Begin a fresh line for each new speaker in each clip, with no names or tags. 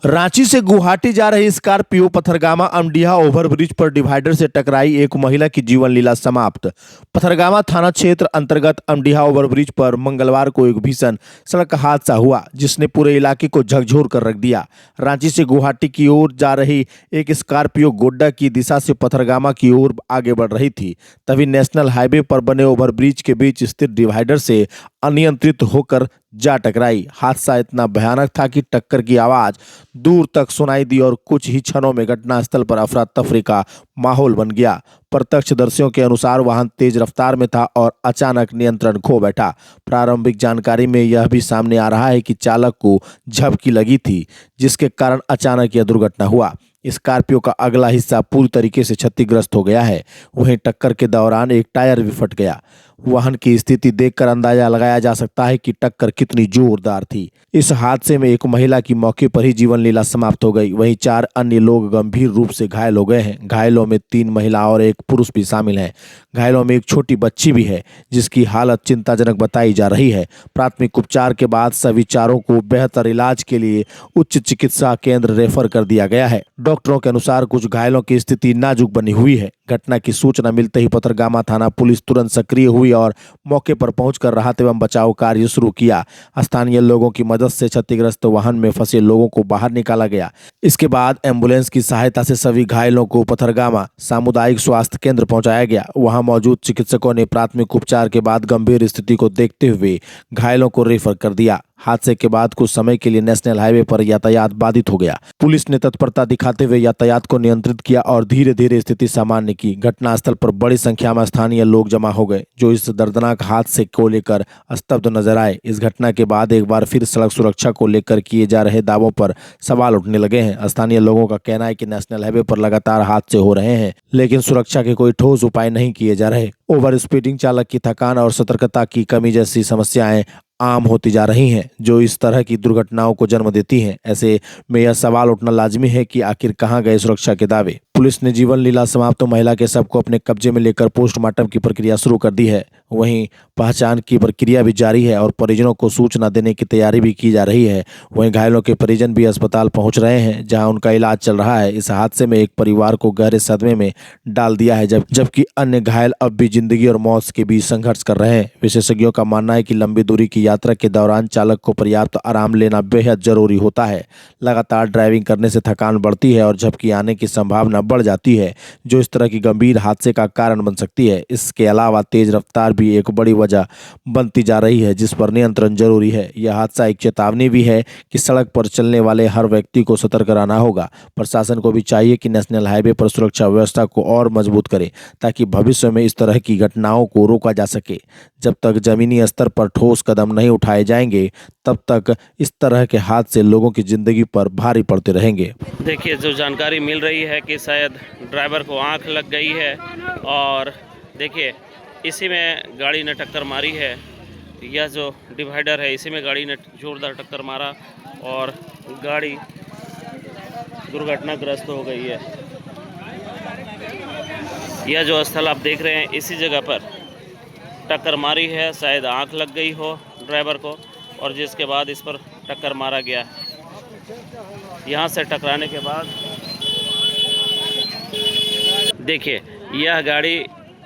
रांची से गुवाहाटी जा रही स्कॉर्पियो पथरगामा अमडिहा ओवरब्रिज पर डिवाइडर से टकराई, एक महिला की जीवन लीला समाप्त। पथरगामा थाना क्षेत्र अंतर्गत अमडिहा ओवरब्रिज पर मंगलवार को एक भीषण सड़क हादसा हुआ, जिसने पूरे इलाके को झकझोर कर रख दिया। रांची से गुवाहाटी की ओर जा रही एक स्कॉर्पियो गोड्डा की दिशा से पथरगामा की ओर आगे बढ़ रही थी। तभी नेशनल हाईवे पर बने ओवरब्रिज के बीच स्थित डिवाइडर से अनियंत्रित होकर जा टकराई। हादसा इतना भयानक था कि टक्कर की आवाज दूर तक सुनाई दी और कुछ ही क्षणों में घटनास्थल पर अफरा तफरी का माहौल बन गया। प्रत्यक्षदर्शियों के अनुसार वाहन तेज रफ्तार में था और अचानक नियंत्रण खो बैठा। प्रारंभिक जानकारी में यह भी सामने आ रहा है कि चालक को झपकी लगी थी, जिसके कारण अचानक यह दुर्घटना हुआ। स्कॉर्पियो का अगला हिस्सा पूरी तरीके से क्षतिग्रस्त हो गया है। वहीं टक्कर के दौरान एक टायर भी फट गया। वाहन की स्थिति देखकर अंदाजा लगाया जा सकता है कि टक्कर कितनी जोरदार थी। इस हादसे में एक महिला की मौके पर ही जीवन लीला समाप्त हो गई। वहीं 4 अन्य लोग गंभीर रूप से घायल हो गए हैं। घायलों में 3 महिला और 1 पुरुष भी शामिल हैं। घायलों में एक छोटी बच्ची भी है, जिसकी हालत चिंताजनक बताई जा रही है। प्राथमिक उपचार के बाद सभी चारों को बेहतर इलाज के लिए उच्च चिकित्सा केंद्र रेफर कर दिया गया है। डॉक्टरों के अनुसार कुछ घायलों की स्थिति नाजुक बनी हुई है। घटना की सूचना मिलते ही पथरगामा थाना पुलिस तुरंत सक्रिय हुई और मौके पर पहुंचकर राहत एवं बचाव कार्य शुरू किया। स्थानीय लोगों की मदद से क्षतिग्रस्त वाहन में फंसे लोगों को बाहर निकाला गया। इसके बाद एम्बुलेंस की सहायता से सभी घायलों को पथरगामा सामुदायिक स्वास्थ्य केंद्र पहुंचाया गया। वहां मौजूद चिकित्सकों ने प्राथमिक उपचार के बाद गंभीर स्थिति को देखते हुए घायलों को रेफर कर दिया। हादसे के बाद कुछ समय के लिए नेशनल हाईवे पर यातायात बाधित हो गया। पुलिस ने तत्परता दिखाते हुए यातायात को नियंत्रित किया और धीरे धीरे स्थिति सामान्य की। घटनास्थल पर बड़ी संख्या में स्थानीय लोग जमा हो गए, जो इस दर्दनाक हादसे को लेकर स्तब्ध नजर आए। इस घटना के बाद एक बार फिर सड़क सुरक्षा को लेकर किए जा रहे दावों पर सवाल उठने लगे हैं। स्थानीय लोगों का कहना है कि नेशनल हाईवे पर लगातार हादसे हो रहे हैं, लेकिन सुरक्षा के कोई ठोस उपाय नहीं किए जा रहे। ओवर स्पीडिंग, चालक की थकान और सतर्कता की कमी जैसी समस्याएं आम होती जा रही हैं, जो इस तरह की दुर्घटनाओं को जन्म देती हैं। ऐसे में यह सवाल उठना लाजमी है कि आखिर कहां गए सुरक्षा के दावे। पुलिस ने जीवन लीला समाप्त महिला के शव को अपने कब्जे में लेकर पोस्टमार्टम की प्रक्रिया शुरू कर दी है। वहीं पहचान की प्रक्रिया भी जारी है और परिजनों को सूचना देने की तैयारी भी की जा रही है। वहीं घायलों के परिजन भी अस्पताल पहुंच रहे हैं, जहां उनका इलाज चल रहा है। इस हादसे में एक परिवार को गहरे सदमे में डाल दिया है, जबकि अन्य घायल अब भी जिंदगी और मौत के बीच संघर्ष कर रहे हैं। विशेषज्ञों का मानना है कि लंबी दूरी की यात्रा के दौरान चालक को पर्याप्त आराम लेना बेहद जरूरी होता है। लगातार ड्राइविंग करने से थकान बढ़ती है और झपकी आने की संभावना बढ़ जाती है, जो इस तरह की गंभीर हादसे का कारण बन सकती है। इसके अलावा तेज रफ्तार भी एक बड़ी वजह बनती जा रही है, जिस पर नियंत्रण जरूरी है। यह हादसा एक चेतावनी भी है कि सड़क पर चलने वाले हर व्यक्ति को सतर्क रहना होगा। प्रशासन को भी चाहिए कि नेशनल हाईवे पर सुरक्षा व्यवस्था को और मजबूत करे, ताकि भविष्य में इस तरह की घटनाओं को रोका जा सके। जब तक जमीनी स्तर पर ठोस कदम नहीं उठाए जाएंगे, तब तक इस तरह के हादसे लोगों की जिंदगी पर भारी पड़ते रहेंगे।
देखिए, जो जानकारी मिल रही है कि शायद ड्राइवर को आंख लग गई है और देखिए इसी में गाड़ी ने टक्कर मारी है। यह जो डिवाइडर है, इसी में गाड़ी ने जोरदार टक्कर मारा और गाड़ी दुर्घटनाग्रस्त हो गई है। यह जो स्थल आप देख रहे हैं, इसी जगह पर टक्कर मारी है। शायद आंख लग गई हो ड्राइवर को और जिसके बाद इस पर टक्कर मारा गया। यहाँ से टकराने के बाद देखिए, यह गाड़ी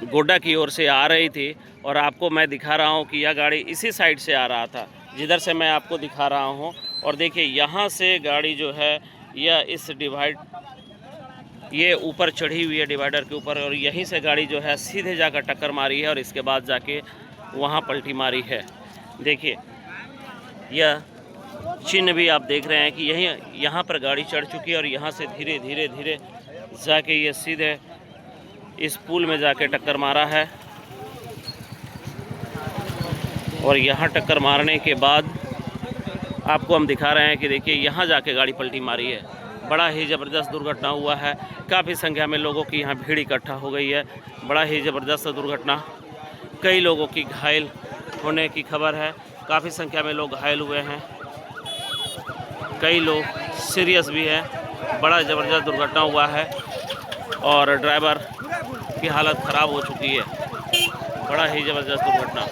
गोड्डा की ओर से आ रही थी और आपको मैं दिखा रहा हूँ कि यह गाड़ी इसी साइड से आ रहा था, जिधर से मैं आपको दिखा रहा हूँ। और देखिए, यहाँ से गाड़ी जो है यह इस ये ऊपर चढ़ी हुई है डिवाइडर के ऊपर, और यहीं से गाड़ी जो है सीधे जाकर टक्कर मारी है और इसके बाद जाके वहाँ पलटी मारी है। देखिए, यह चिन्ह भी आप देख रहे हैं कि यहाँ पर गाड़ी चढ़ चुकी है और यहाँ से धीरे धीरे धीरे जाके ये सीधे इस पुल में जाके टक्कर मारा है। और यहाँ टक्कर मारने के बाद आपको हम दिखा रहे हैं कि देखिए यहाँ जाके गाड़ी पलटी मारी है। बड़ा ही ज़बरदस्त दुर्घटना हुआ है। काफ़ी संख्या में लोगों की यहाँ भीड़ इकट्ठा हो गई है। बड़ा ही ज़बरदस्त दुर्घटना। कई लोगों की घायल होने की खबर है। काफ़ी संख्या में लोग घायल हुए हैं, कई लोग सीरियस भी हैं। बड़ा ज़बरदस्त दुर्घटना हुआ है और ड्राइवर की हालत ख़राब हो चुकी है। बड़ा ही ज़बरदस्त दुर्घटना।